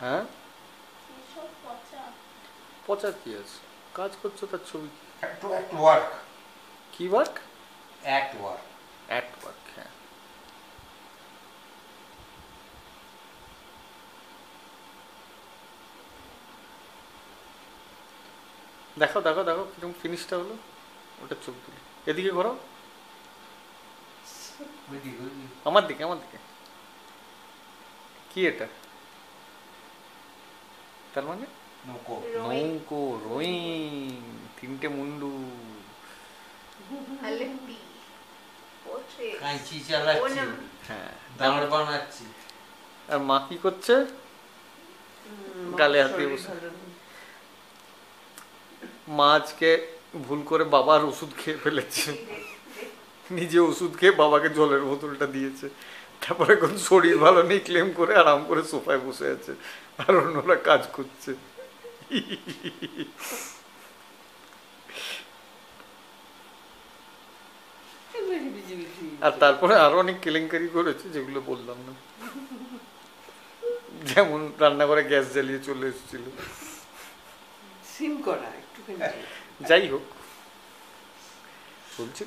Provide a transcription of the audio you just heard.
হ্যাঁ, এসব পচা। পচা কি আছে? কাজ করছো তার ছবি কি? একটু একটু ওয়ার্ক, কি work? Act work. Act work, হ্যাঁ। দেখো দেখো দেখো কিরকম ফিনিশটা হলো, ওটা চোখ তুলি, এদিকে ঘোরাও, আমার দিকে আমার দিকে। কি এটা? তার মানে নৌকো। রোয়িং। নৌকো, রোয়িং, তিনটে মুন্ডু। আলেন্দি পোর্ট্রেট কাঁচি চালাচ্ছি, ওনাম। হ্যাঁ, দাঁড় বানাচ্ছি। আর মা কি করছে? গালে হাত দিয়ে বসে। মা আজকে ভুল করে বাবার ওষুধ খেয়ে ফেলেছে, নিজে ওষুধ খেয়ে বাবাকে জলের বোতলটা দিয়েছে, তারপরে এখন শরীর ভালো নেই ক্লেম করে আরাম করে সোফায় বসে আছে, আর অন্যরা কাজ করছে। আর তারপরে আরো অনেক কেলেঙ্কারি করেছে যেগুলো বললাম না, যেমন রান্নাঘরে গ্যাস জ্বালিয়ে চলে এসেছিল। সিম করা একটুখানি। যাই হোক, চলছে।